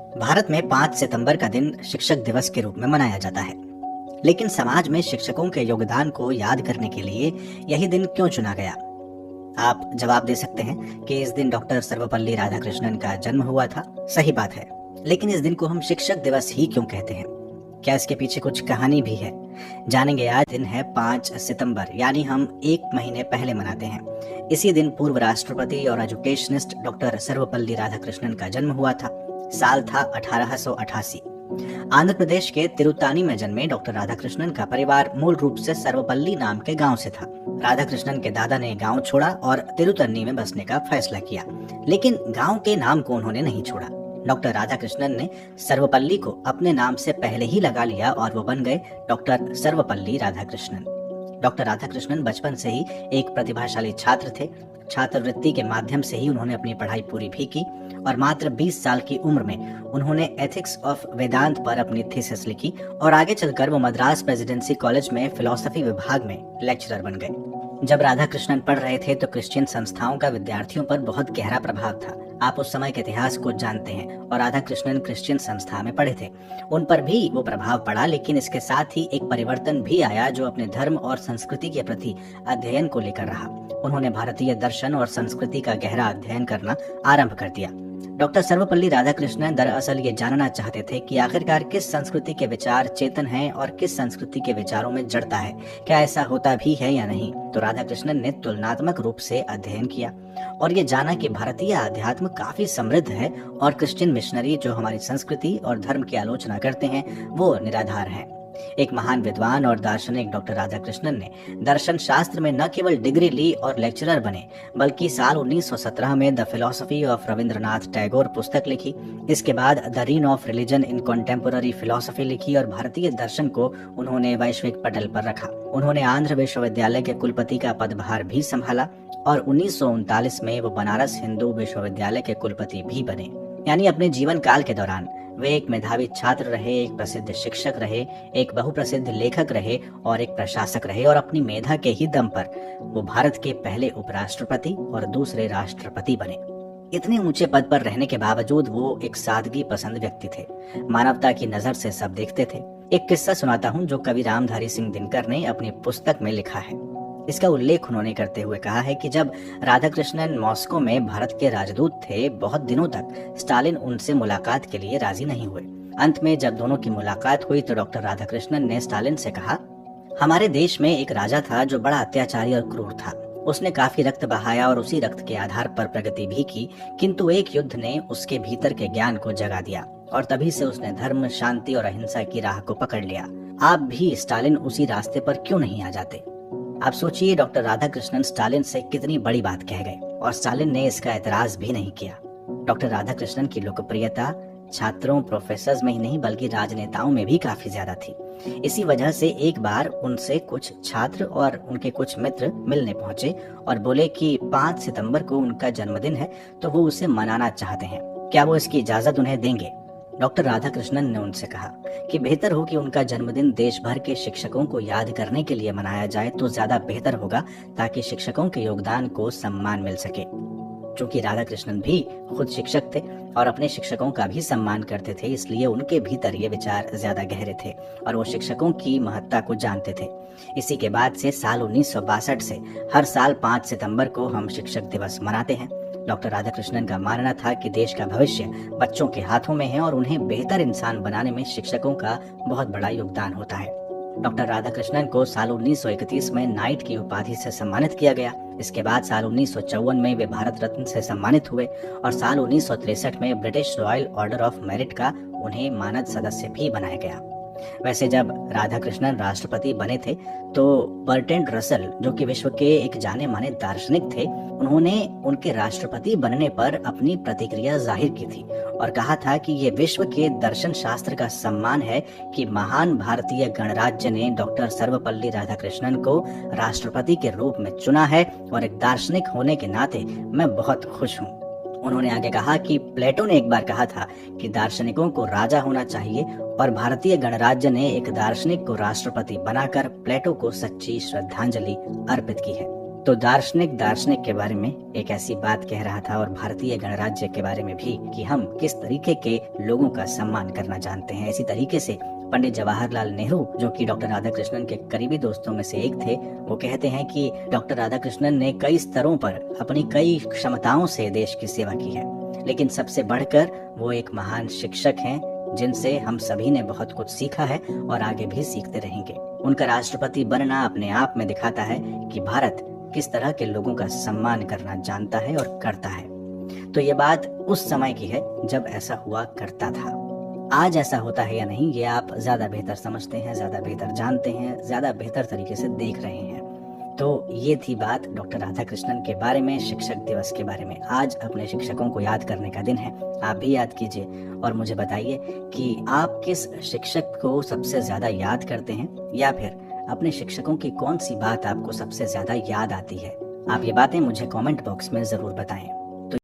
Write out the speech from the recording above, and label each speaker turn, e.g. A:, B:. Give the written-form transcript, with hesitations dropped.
A: भारत में 5 सितंबर का दिन शिक्षक दिवस के रूप में मनाया जाता है। लेकिन समाज में शिक्षकों के योगदान को याद करने के लिए यही दिन क्यों चुना गया? आप जवाब दे सकते हैं कि इस दिन डॉक्टर सर्वपल्ली राधाकृष्णन का जन्म हुआ था। सही बात है, लेकिन इस दिन को हम शिक्षक दिवस ही क्यों कहते हैं? क्या इसके पीछे कुछ कहानी भी है? जानेंगे। आज दिन है 5 सितंबर, यानी हम 1 महीने पहले मनाते हैं। इसी दिन पूर्व राष्ट्रपति और एजुकेशनिस्ट डॉक्टर सर्वपल्ली राधाकृष्णन का जन्म हुआ था। साल था 1888। आंध्र प्रदेश के तिरुतानी में जन्मे डॉक्टर राधाकृष्णन का परिवार मूल रूप से सर्वपल्ली नाम के गांव से था। राधाकृष्णन के दादा ने गांव छोड़ा और तिरुतन्नी में बसने का फैसला किया, लेकिन गांव के नाम को उन्होंने नहीं छोड़ा। डॉक्टर राधाकृष्णन ने सर्वपल्ली को अपने नाम से पहले ही लगा लिया और वो बन गए डॉक्टर सर्वपल्ली राधाकृष्णन। डॉक्टर राधाकृष्णन बचपन से ही एक प्रतिभाशाली छात्र थे। छात्रवृत्ति के माध्यम से ही उन्होंने अपनी पढ़ाई पूरी भी की और मात्र 20 साल की उम्र में उन्होंने एथिक्स ऑफ वेदांत पर अपनी थीसिस लिखी और आगे चलकर वो मद्रास प्रेसिडेंसी कॉलेज में फिलॉसफी विभाग में लेक्चरर बन गए। जब राधाकृष्णन पढ़ रहे थे तो क्रिश्चियन संस्थाओं का विद्यार्थियों पर बहुत गहरा प्रभाव था। आप उस समय के इतिहास को जानते हैं और राधाकृष्णन क्रिश्चियन संस्था में पढ़े थे। उन पर भी वो प्रभाव पड़ा, लेकिन इसके साथ ही एक परिवर्तन भी आया जो अपने धर्म और संस्कृति के प्रति अध्ययन को लेकर रहा। उन्होंने भारतीय दर्शन और संस्कृति का गहरा अध्ययन करना आरंभ कर दिया। डॉक्टर सर्वपल्ली राधाकृष्णन दरअसल ये जानना चाहते थे कि आखिरकार किस संस्कृति के विचार चेतन हैं और किस संस्कृति के विचारों में जड़ता है, क्या ऐसा होता भी है या नहीं। तो राधाकृष्णन ने तुलनात्मक रूप से अध्ययन किया और ये जाना कि भारतीय अध्यात्म काफी समृद्ध है और क्रिश्चियन मिशनरी जो हमारी संस्कृति और धर्म की आलोचना करते हैं वो निराधार है। एक महान विद्वान और दार्शनिक डॉक्टर राधाकृष्णन ने दर्शन शास्त्र में न केवल डिग्री ली और लेक्चरर बने, बल्कि साल 1917 में the philosophy of Rabindranath Tagore पुस्तक लिखी। इसके बाद the reign of religion in contemporary philosophy लिखी और भारतीय दर्शन को उन्होंने वैश्विक पटल पर रखा। उन्होंने आंध्र विश्वविद्यालय के कुलपति का पदभार भी संभाला और 1939 में वो बनारस हिंदू विश्वविद्यालय के कुलपति भी बने। यानी अपने जीवन काल के दौरान वे एक मेधावी छात्र रहे, एक प्रसिद्ध शिक्षक रहे, एक बहुप्रसिद्ध लेखक रहे और एक प्रशासक रहे और अपनी मेधा के ही दम पर वो भारत के पहले उपराष्ट्रपति और दूसरे राष्ट्रपति बने। इतने ऊंचे पद पर रहने के बावजूद वो एक सादगी पसंद व्यक्ति थे। मानवता की नजर से सब देखते थे। एक किस्सा सुनाता हूँ जो कवि रामधारी सिंह दिनकर ने अपनी पुस्तक में लिखा है। इसका उल्लेख उन्होंने करते हुए कहा है कि जब राधाकृष्णन मॉस्को में भारत के राजदूत थे, बहुत दिनों तक स्टालिन उनसे मुलाकात के लिए राजी नहीं हुए। अंत में जब दोनों की मुलाकात हुई तो डॉक्टर राधाकृष्णन ने स्टालिन से कहा, हमारे देश में एक राजा था जो बड़ा अत्याचारी और क्रूर था। उसने काफी रक्त बहाया और उसी रक्त के आधार पर प्रगति भी की, किंतु एक युद्ध ने उसके भीतर के ज्ञान को जगा दिया और तभी से उसने धर्म, शांति और अहिंसा की राह को पकड़ लिया। आप भी स्टालिन उसी रास्ते पर क्यों नहीं आ जाते? आप सोचिए, डॉक्टर राधाकृष्णन स्टालिन से कितनी बड़ी बात कह गए और स्टालिन ने इसका एतराज भी नहीं किया। डॉक्टर राधाकृष्णन की लोकप्रियता छात्रों, प्रोफेसर्स में ही नहीं बल्कि राजनेताओं में भी काफी ज्यादा थी। इसी वजह से एक बार उनसे कुछ छात्र और उनके कुछ मित्र मिलने पहुंचे और बोले कि 5 सितंबर को उनका जन्मदिन है तो वो उसे मनाना चाहते हैं, क्या वो इसकी इजाजत उन्हें देंगे? डॉक्टर राधाकृष्णन ने उनसे कहा कि बेहतर हो कि उनका जन्मदिन देश भर के शिक्षकों को याद करने के लिए मनाया जाए तो ज्यादा बेहतर होगा, ताकि शिक्षकों के योगदान को सम्मान मिल सके। क्योंकि राधाकृष्णन भी खुद शिक्षक थे और अपने शिक्षकों का भी सम्मान करते थे, इसलिए उनके भीतर ये विचार ज्यादा गहरे थे और वो शिक्षकों की महत्ता को जानते थे। इसी के बाद से साल 1962 से हर साल 5 सितंबर को हम शिक्षक दिवस मनाते हैं। डॉक्टर राधाकृष्णन का मानना था कि देश का भविष्य बच्चों के हाथों में है और उन्हें बेहतर इंसान बनाने में शिक्षकों का बहुत बड़ा योगदान होता है। डॉक्टर राधाकृष्णन को साल 1931 में नाइट की उपाधि से सम्मानित किया गया। इसके बाद साल 1954 में वे भारत रत्न से सम्मानित हुए और साल 1963 में British royal order of merit का उन्हें मानद सदस्य भी बनाया गया। वैसे जब राधाकृष्णन राष्ट्रपति बने थे तो बर्ट्रैंड रसल, जो कि विश्व के एक जाने माने दार्शनिक थे, उन्होंने उनके राष्ट्रपति बनने पर अपनी प्रतिक्रिया जाहिर की थी और कहा था कि ये विश्व के दर्शन शास्त्र का सम्मान है कि महान भारतीय गणराज्य ने डॉक्टर सर्वपल्ली राधाकृष्णन को राष्ट्रपति के रूप में चुना है और एक दार्शनिक होने के नाते मैं बहुत खुश हूँ। उन्होंने आगे कहा कि प्लेटो ने एक बार कहा था कि दार्शनिकों को राजा होना चाहिए और भारतीय गणराज्य ने एक दार्शनिक को राष्ट्रपति बनाकर प्लेटो को सच्ची श्रद्धांजलि अर्पित की है। तो दार्शनिक दार्शनिक के बारे में एक ऐसी बात कह रहा था, और भारतीय गणराज्य के बारे में भी, कि हम किस तरीके के लोगों का सम्मान करना जानते हैं। इसी तरीके से पंडित जवाहरलाल नेहरू, जो कि डॉक्टर राधाकृष्णन के करीबी दोस्तों में से एक थे, वो कहते हैं कि डॉक्टर राधाकृष्णन ने कई स्तरों पर अपनी कई क्षमताओं से देश की सेवा की है, लेकिन सबसे बढ़कर वो एक महान शिक्षक हैं, जिनसे हम सभी ने बहुत कुछ सीखा है और आगे भी सीखते रहेंगे। उनका राष्ट्रपति बनना अपने आप में दिखाता है कि भारत किस तरह के लोगों का सम्मान करना जानता है और करता है। तो ये बात उस समय की है जब ऐसा हुआ करता था। आज ऐसा होता है या नहीं, ये आप ज्यादा बेहतर समझते हैं, ज्यादा बेहतर जानते हैं, ज्यादा बेहतर तरीके से देख रहे हैं। तो ये थी बात डॉक्टर राधाकृष्णन के बारे में, शिक्षक दिवस के बारे में। आज अपने शिक्षकों को याद करने का दिन है, आप भी याद कीजिए और मुझे बताइए कि आप किस शिक्षक को सबसे ज्यादा याद करते हैं, या फिर अपने शिक्षकों की कौन सी बात आपको सबसे ज्यादा याद आती है। आप ये बातें मुझे कमेंट बॉक्स में जरूर बताएं।